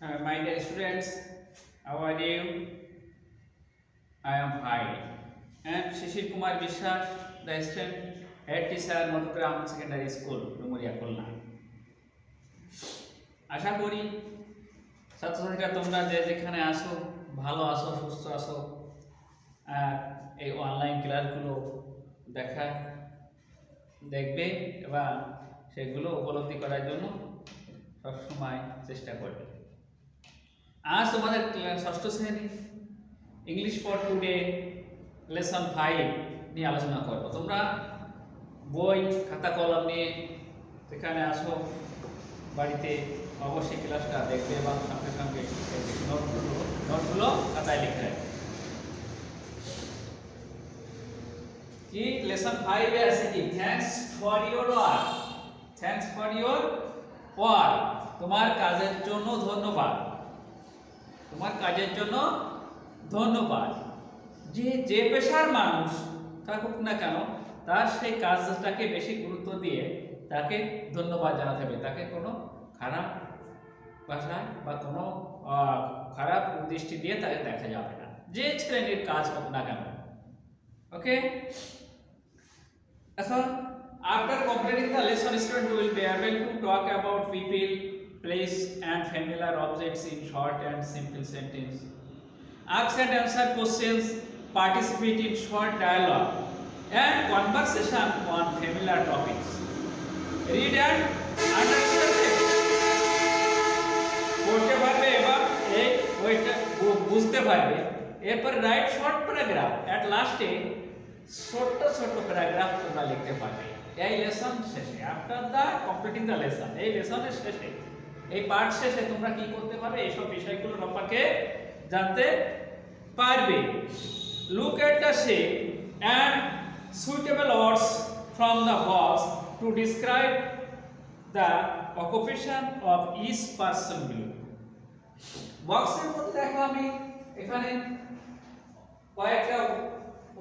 My dear students, how are you? I am fine. I am Shishir Kumar Vishwas, the assistant head teacher, Madhugram Secondary School, Dumuria, Khulna. আশা করি ছাত্রছাত্রীরা তোমরা যে যেখানে আসো ভালো আসো সুস্থ আসো আর এই অনলাইন ক্লাসগুলো দেখবে এবং সেগুলো উপলব্ধি করার জন্য সবসময় চেষ্টা করবে। আজ তোমাদের ষষ্ঠ শ্রেণী ইংলিশ ফর টুডে লেসন 5 নিয়ে আলোচনা করব। তোমরা বই খাতা কলম নিয়ে যেখানে আসো বাড়িতে অবশ্যই ক্লাসটা দেখবে এবং সঙ্গে সঙ্গে নোটগুলো খাতায় লিখতে হবে। কি লেসন 5 এ আছে কি thanks for your work, thanks for your work, তোমার কাজের জন্য ধন্যবাদ, তোমার কাজের জন্য ধন্যবাদ। যে পেশার মানুষ থাকুক না কেন তার সেই কাজটাকে বেশি গুরুত্ব দিয়ে তাকে ধন্যবাদ জানাতে হবে, তাকে কোনো খারাপ ভাষায় বা কোনো খারাপ দৃষ্টি দিয়ে তাকে দেখা যাবে না, যে শ্রেণীর কাজ হোক না কেন। ওকে, এখন after completing the lesson, student will be able to talk about people, place and familiar objects in short and simple sentence. Ask and answer questions, participate in short dialogue and conversation on familiar topics. Read and understand it. পড়তে পারবে এবং এই বইটা বুঝতে পারবে। এরপর right short paragraph, এট লাস্টে ছোট্ট ছোট্ট প্যারাগ্রাফ তোমরা লিখতে পারবে এই লেসন শেষে। After the completing the lesson, এই লেসনের শেষে, এই পার্ট শেষে তোমরা কি করতে পারবে, এইসব বিষয়গুলো সম্পর্কে জানতে পারবে। Look at the shape and suitable words from the box to describe the occupation of each person below. বক্সের মধ্যে দেখো আমি এখানে কয়েকটা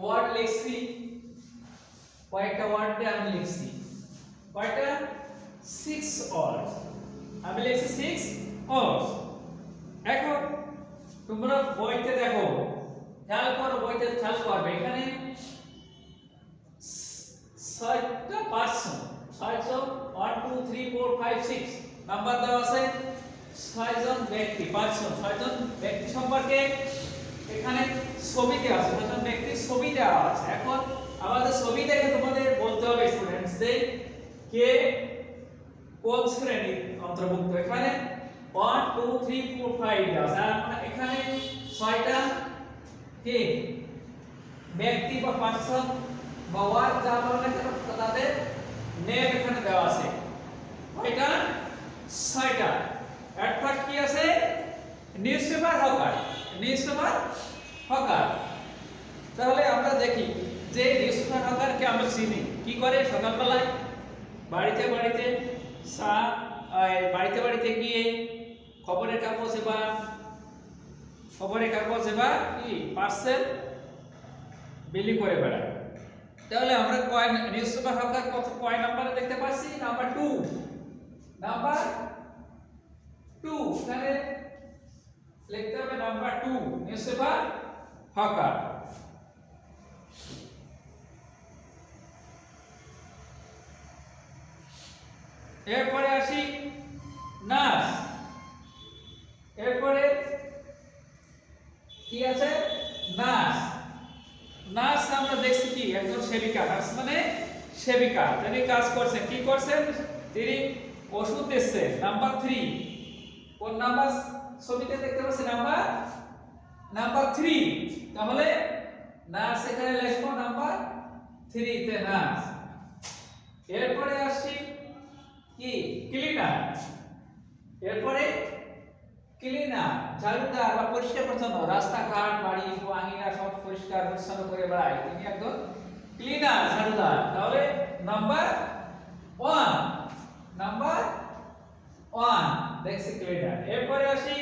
ওয়ার্ড লিখছি, কয়েকটা ওয়ার্ডে আমি লিখছি কয়টা 6 ওয়ার্ড, আমি লিখছি 6 ওয়ার্ড। এখন তোমরা বইতে দেখো, খেয়াল করো, বইতে খেয়াল করবে এখানে 6টা পারসন, 6জন 1 2 3 4 5 6 নাম্বার দেওয়া আছে, 6জন ব্যক্তি পারসন, 6জন ব্যক্তি সম্পর্কে এখানে ছবি দেওয়া আছে, 6জন ব্যক্তির ছবি দেওয়া আছে। এখন আমাদের ছবি দেখে তোমাদের বলতে হবে স্টুডেন্টস যে কে কোন শ্রেণীর অন্তর্ভুক্ত। এখানে 1 2 3 4 5 দেওয়া আছে, আর এখানে 6টা কে ব্যক্তি বা পারসন বা ওয়ার্ড যা বলে না তাদের নেম এখানে দেওয়া আছে। এটা 6টা। এট ফার্স্ট কি আছে, নিউজপেপার হকার, নিউজপেপার হকার। তাহলে আমরা দেখি যে নিউজপেপার হকারকে আমরা চিনি কি করে, সকালবেলায় বাড়িতে বাড়িতে গিয়ে খবরের কাগজ বা কি পার্সেল বিলি করে বেড়ায়। তাহলে আমরা নিউজপেপার হকার কয় নাম্বারে দেখতে পাচ্ছি, নাম্বার 2, নাম্বার 2 এখানে লিখতে হবে নাম্বার 2 নিউজপেপার হকার। এরপরে আসি নার্স, এরপরে কি আছে নার্স। নার্স আমরা দেখছি কি একজন সেবিকা, নার্স মানে সেবিকা, তিনি কাজ করছেন, কি করছেন, তিনি ওষুধ দিচ্ছে। নাম্বার 3, কোন নাম্বার ছবিতে দেখতে পাচ্ছি, নাম্বার 3। তাহলে নার্স এখানে লিখবো নাম্বার 3 তে নার্স। এরপরে আসি কি ক্লিনার, এরপরে ক্লিনার ঝাড়ুদার বা পরিষ্কার পরিচ্ছন্ন, রাস্তাঘাট বাড়ি আঙিনা সব পরিষ্কার পরিচ্ছন্ন করে বেড়ায়, তিনি একজন ক্লিনার ঝাড়ুদার। তাহলে নাম্বার 1, নাম্বার 1 দেখছি ক্লিনার। এরপরে আসি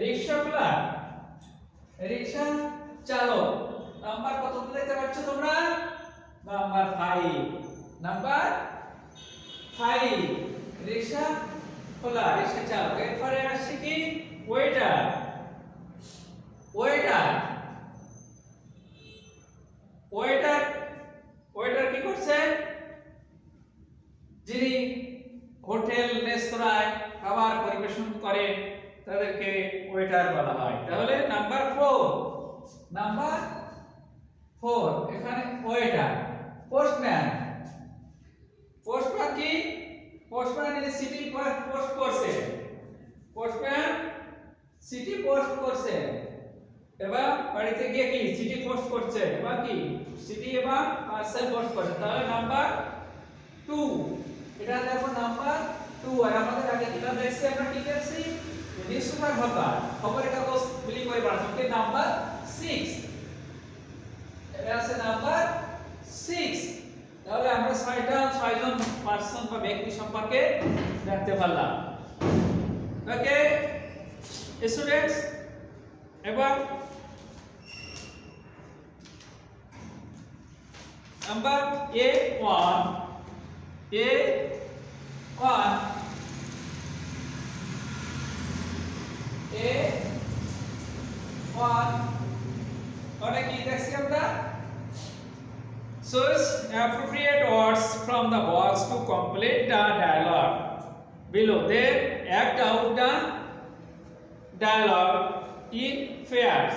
রিকশাওয়ালা, রিকশা চালক, নাম্বার কত দেখতে পাচ্ছ তোমরা, নাম্বার 5, নাম্বার 5 রিকশা খোলা, রিকশা চালক। এরপরে আসছে কি ওয়েটার ওয়েটার ওয়েটার ওয়েটার কি করছে যিনি হোটেল রেস্তোরাঁয় খাবার পরিবেশন করে তাদেরকে ওয়েটার বলা হয় তাহলে নাম্বার 4 এখানে ওয়েটার পোস্টম্যান পোস্টম্যান কি পোস্টম্যান এই সিটি পোস্ট করছে পোস্টম্যান সিটি পোস্ট করছে এবার বাড়িতে গিয়ে কি সিটি পোস্ট করছে এবার কি সিটি এবং পার্সেল পোস্ট করছে তাহলে নাম্বার 2 এটা দেখো নাম্বার 2 আর আমাদের আগে যেটা দেখছি আমরা কি দেখছি নিউজপেপার ভাতা খবরের কাগজ বিলি করে বাড়াচ্ছে নাম্বার 6 এটা আছে নাম্বার 6 তাহলে আমরা 6জন পারসন বা ব্যক্তি সম্পর্কে জানতে পারলাম ওকে স্টুডেন্টস এবার নাম্বার A1 অনেক কি দেখছি আমরা choose appropriate words from the box to complete the dialogue below then act out the dialogue in pairs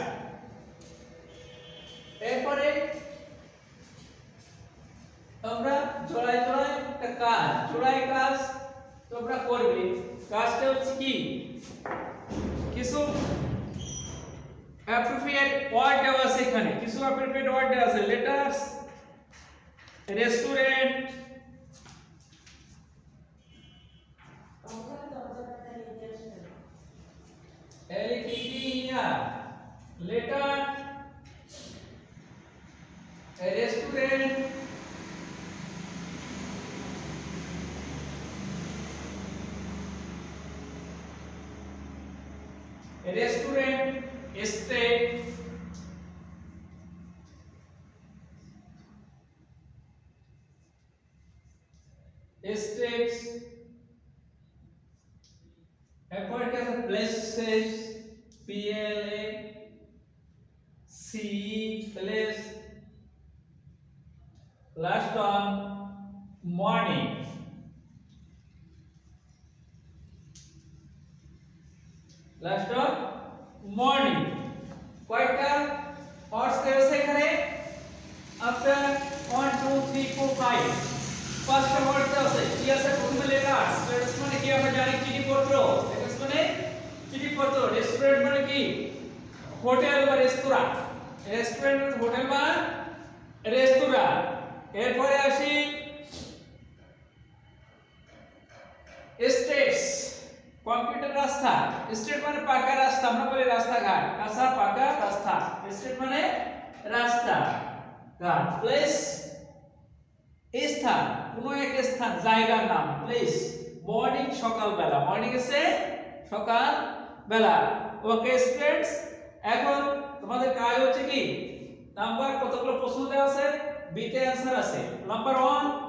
এরপরে আমরা জোড়ায় একটা কাজ জোড়ায় কাজ তোমরা করবে কাজটা হচ্ছে কি কিছু appropriate word দেওয়া আছে এখানে কিছু appropriate word দেওয়া আছে লেটার্স রেস্টুরেন্ট এলিটিয়া letter restaurant restaurant state states effort क्या था places PLA CE place last on morning last of morning কয়টা অর্ডস দেওয়া এখানে আফটার 1 2 3 4 5 পাঁচটা ওয়ার্ড দেওয়া আছে কি আছে প্রথমে লেটার্স লেটার্স মানে কি আমরা জানি চিঠিপত্র লেটার্স মানে চিঠিপত্র রেস্টুরেন্ট মানে কি হোটেল বা রেস্তোরাঁ রেস্টুরেন্ট হোটেল বা রেস্তোরাঁ এরপরে আসি স্টেটস কম্পিউটার রাস্তা স্টেট মানে পাকা রাস্তা আমরা বলি রাস্তাঘাট কাঁচা পাকা রাস্তা স্টেট মানে রাস্তা ঘাট প্লেস স্থান কোনো এক স্থান জায়গার নাম প্লেস মর্নিং সকালবেলা মর্নিং এসে সকাল বেলা ওকে স্টুডেন্টস এখন তোমাদের কাজ হচ্ছে কি নাম্বার কতগুলো প্রশ্ন দেওয়া আছে বি তে आंसर আছে নাম্বার 1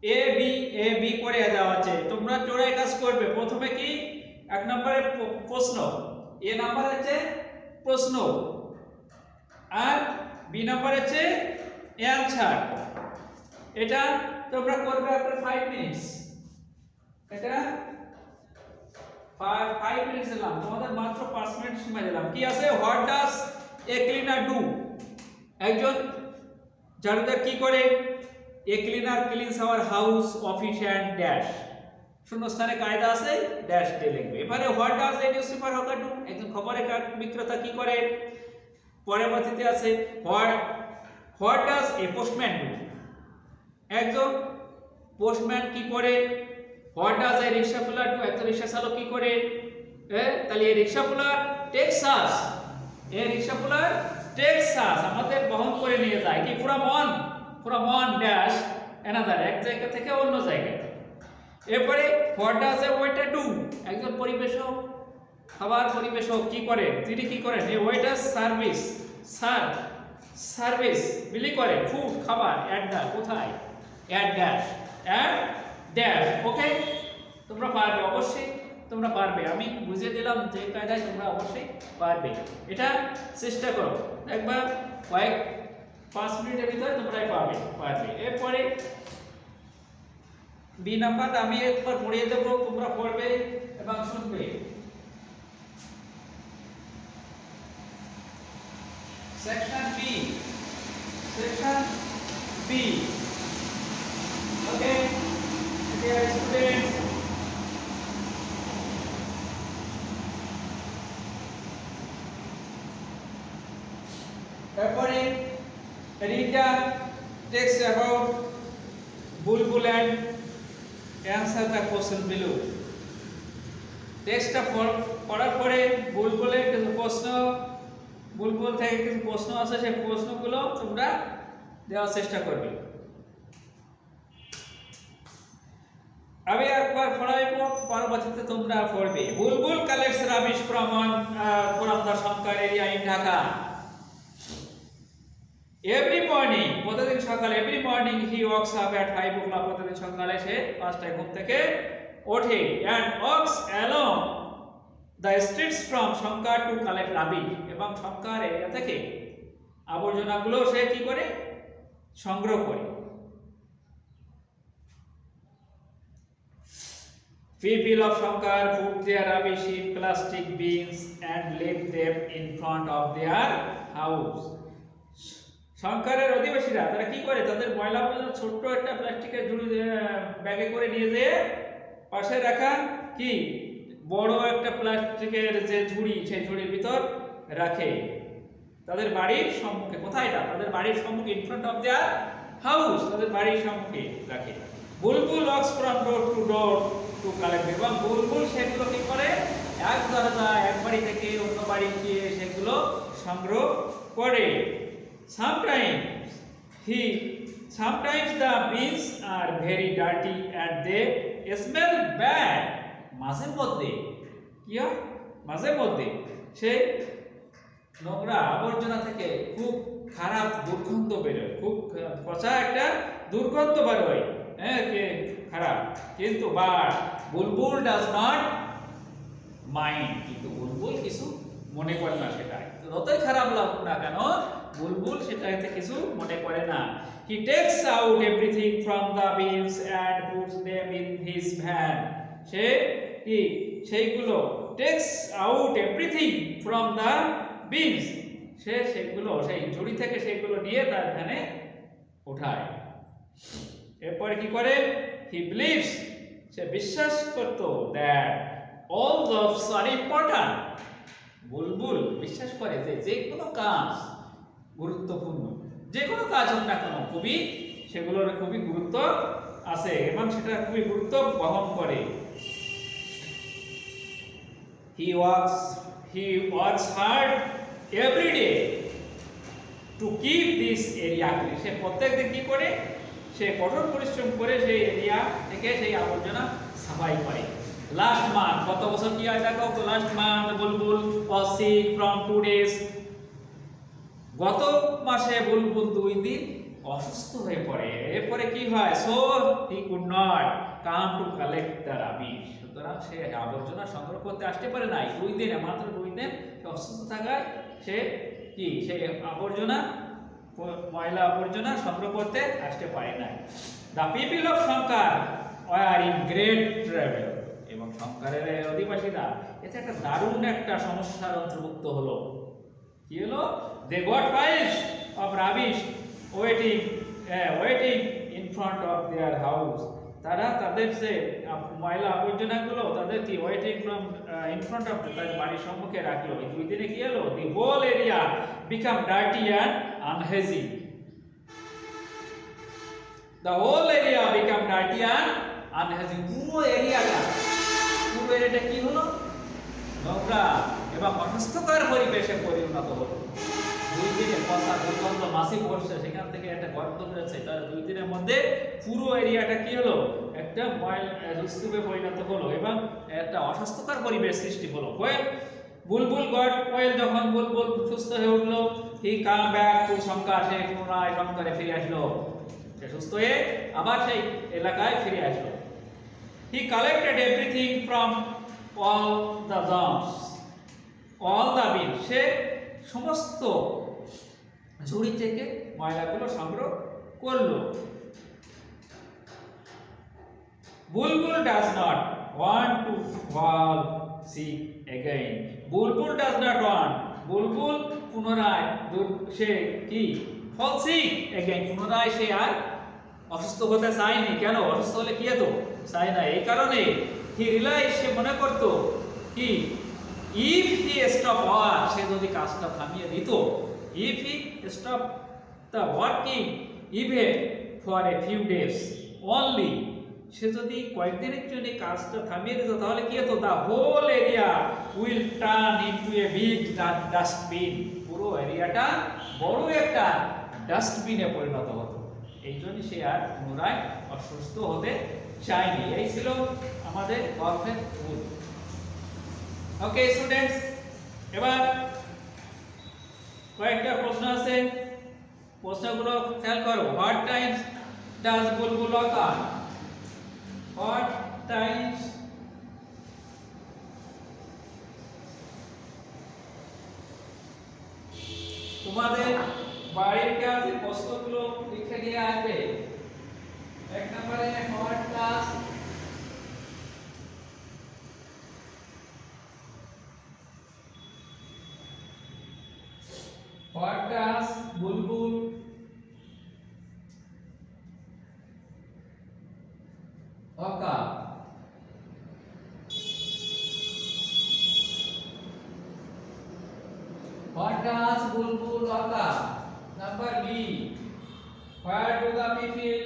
এ বি করে দেওয়া আছে তোমরা জোড়ায় কাজ করবে প্রথমে কি এক নম্বরে প্রশ্ন এ নাম্বার আছে প্রশ্ন আর বি নাম্বার আছে অ্যানসার এটা তোমরা করবে আফটার 5 মিনিটস এটা 5 মিনিটস দিলাম তোমাদের মাত্র 5 মিনিট সময় দিলাম কি আছে what does a cleaner do একজন ঝাড়ুদার কি করে a cleaner cleans our house office and dash শূন্যস্থানে কায়দা আছে ড্যাশ দিয়ে লিখবে এবারে what does a newspaper hawker do একজন খবরের কাগজ বিক্রেতা কি করে পরবর্তীতে আছে what does a postman do একজন পোস্টম্যান কি করে what does a rickshaw puller do একজন রিকশা চালক কি করে তাহলে এই রিকশা পুলার টেক্স আস এই রিকশা পুলার টেক্স আস আমাদের বহন করে নিয়ে যায় কি from one dash another এক জায়গা থেকে অন্য জায়গায় এরপরে what does A waiter do একজন পরিবেশক খাবার পরিবেশক কি করে তিনি কি করেন এই ওয়েটার সার্ভিস বিলি করে ফুড খাবার এট দা কোথায় এট ড্যাশ ওকে তোমরা পারবে অবশ্যই তোমরা পারবে, আমি বুঝিয়ে দিলাম যে কায়দায় তোমরা অবশ্যই পারবে। এটা চেষ্টা করো, একবার কয়েক 5 মিনিটের ভিতরে তোমরা পারবে। এরপরে বি নাম্বারটা আমি একবার পড়িয়ে দেব, তোমরা পড়বে এবং শুনবে। Section B, okay dear student, এরপরে read the text about bulbul and answer the question below. টেক্সটটা পড়ার পরে বুলবুলের কিছু প্রশ্ন, বুলবুল থেকে কিছু প্রশ্ন আছে, সেই প্রশ্নগুলো তোমরা দেওয়ার চেষ্টা করবে। আমি একবার পড়াইবো, পরবর্তীতে তোমরা পড়বে। বুলবুল collects rubbish from the Shankar area in Dhaka. Every morning, প্রতিদিন সকালে, every morning he wakes up at 5 o'clock, প্রতিদিন সকালে সে 5টায় ঘুম থেকে ওঠে, and walks along the streets from Shankar to collect rubbish, এবং শঙ্কর এরিয়া থেকে আবর্জনাগুলো সে কি করে সংগ্রহ করে। People of Shankar put their rubbish in plastic bins and leave them in front of their house. শঙ্করের অধিবাসীরা তারা কি করে, তাদের ময়লা আবর্জনা ছোট্ট একটা প্লাস্টিকের ঝুড়ি ব্যাগে করে নিয়ে যেয়ে পাশে রাখা কি বড় একটা প্লাস্টিকের যে ঝুড়ি, সেই ঝুড়ির ভিতর রাখে তাদের বাড়ির সম্মুখে। কোথায় এটা? তাদের বাড়ির সম্মুখে, in front of their house, তাদের বাড়ির সম্মুখে রাখে। Bulbul walks from door to door to collect, এবং বুলবুল সেগুলো কি করে এক দরজা, এক বাড়ি থেকে অন্য বাড়ি গিয়ে সেগুলো সংগ্রহ করে। Sometimes the bins are very dirty and they smell bad. মাঝে মধ্যে কি হয়, মাঝে মধ্যে সে নোংরা আবর্জনা থেকে খুব খারাপ দুর্গন্ধ বেরোয়, খুব পচা একটা দুর্গন্ধ বেরোয়, হ্যাঁ খারাপ। কিন্তু but Bulbul does not mind, কিন্তু বুলবুল কিছু মনে করে না, সেটা যতই খারাপ লাগুক না কেন বুলবুল সেটাতে কিছু মনে করে না। He takes out everything from the bins and puts them in his van. সে কি সেইগুলো takes out everything from the bins, সে সেগুলো সেই ঝুড়ি থেকে সেগুলো নিয়ে তার ভ্যানে ওঠায়। এরপরে কি করে, he believes, সে বিশ্বাস করত that all jobs are important. বুলবুল বিশ্বাস করে যে যে কোনো কাজ গুরুত্বপূর্ণ, যে কোনো কাজ হোক না কেন খুবই সেগুলোর খুবই গুরুত্ব আছে এবং সেটা খুবই গুরুত্ব বহন করে। He works hard every day to keep this area clean. সে প্রত্যেকদিন কি করে, সে কঠোর পরিশ্রম করে সেই এরিয়া থেকে সেই আবর্জনা সাফাই করে। লাস্ট মান্থ, গত বছর কি হয় দেখো, last month Bulbul was sick from 2 days. গত মাসে বুলবুল 2 দিন অসুস্থ হয়ে পড়ে। এরপরে কি হয়, so he could not come to collect the rubbish. সুতরাং সে আবর্জনা সংগ্রহ করতে আসতে পারে নাই 2 দিন, মাত্র 2 দিন সে অসুস্থ থাকায় সে কি সেই আবর্জনা, ময়লা আবর্জনা সংগ্রহ করতে আসতে পারে নাই। The people of Shankar were in great trouble. এবং শঙ্করের অধিবাসীরা এতে একটা দারুণ একটা সমস্যার অন্তর্ভুক্ত হলো। কি হলো, they got piles of rubbish waiting in front of their house. তারা তাদের যে ময়লা আবর্জনাগুলো তাদের কি waiting from in front of তাদের বাড়ির সম্মুখে রাখলো। এই 2 দিনে কি হলো, the whole area become dirty and unhygienic. The whole area become dirty and unhygienic. পুরো এরিয়াটা কি হলো, নোংরা এবং অস্বাস্থ্যকর পরিবেশে পরিণত হলো। 2 দিনে পচা দুর্গন্ধ মাছি পড়ছে, সেখান থেকে একটা গর্ত বেরোচ্ছে, তার 2 দিনের মধ্যে পুরো এরিয়াটা কি হলো, একটা স্তূপে পরিণত হলো এবং একটা অস্বাস্থ্যকর পরিবেশ সৃষ্টি হলো। বুলবুল গট ওয়েল, যখন বুলবুল সুস্থ হয়ে উঠলো, হি কাম ব্যাক টু শঙ্কর, সে পুনরায় শঙ্করে ফিরে আসলো, সে সুস্থ হয়ে আবার সেই এলাকায় ফিরে আসলো। He collected everything from all the germs, all the bin, সে সমস্ত ঝুড়ি থেকে ময়লাগুলো সংগ্রহ করলো। বুলবুল does not want to fall sick again. Bulbul does not want, বুলবুল পুনরায় সে কি fall sick again, পুনরায় সে আর অসুস্থ হতে চায়নি। কেন? অসুস্থ হলে কি হতো? চায় না। এই কারণে he realized, সে মনে করত কি if he stop work, সে যদি কাজটা থামিয়ে দিত, if he stop the working even for a few days only, সে যদি কয়েকদিনের জন্য কাজটা থামিয়ে দিত তাহলে কি হতো? the whole area will turn into a big dustbin, পুরো এরিয়াটা বড় একটা ডাস্টবিনে পরিণত হতো। এই জন্য সে আর পুনরায় অসুস্থ হতে চায়নি। এই ছিল আমাদের ভার্বের রুল। ওকে স্টুডেন্টস, এবার কয়েকটা প্রশ্ন আছে, প্রশ্নগুলো খেয়াল করো। What Times does Bulbul ochre? What Times তোমাদের বাড়ির কাছে প্রশ্নগুলো লিখে দিয়ে আসবে। এক নম্বরে what does Bulbul occur? What does bulbul occur? Number B. Where do the people?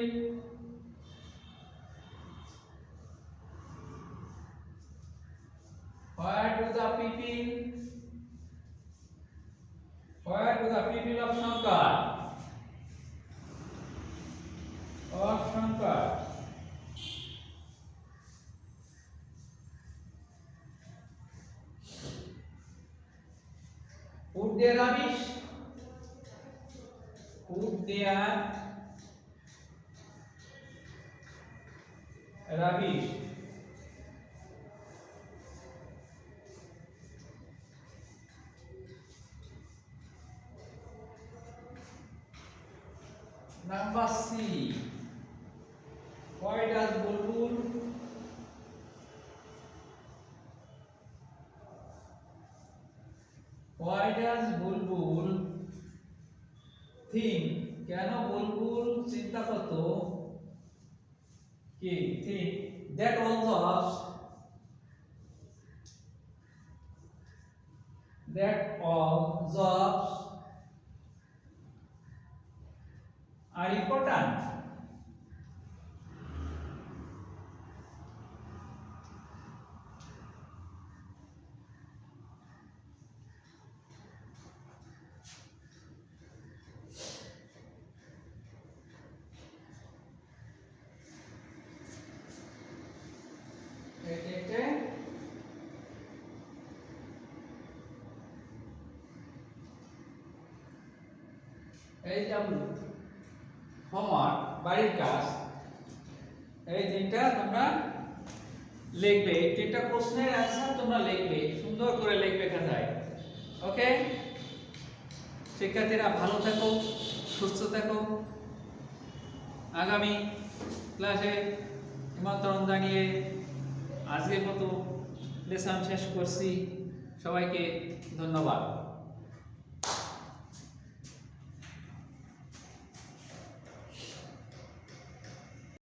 Where do the people? Where do the people of Shankar? Of Shankar put their rubbish? Put their rubbish. Number C. Why does bulbul think? কেন বুলবুল চিন্তা করত কি think that all jobs are important? এই যেমন homework, বাড়ির কাজ, এই তিনটা তোমরা লিখবে। তিনটা প্রশ্নের অ্যানসার তোমরা লিখবে, সুন্দর করে লিখবে খাতায়। ওকে শিক্ষার্থীরা, ভালো থাকো, সুস্থ থাকো। আগামী ক্লাসে নিমন্ত্রণ জানিয়ে আজকের মতো লেসন শেষ করছি। সবাইকে ধন্যবাদ।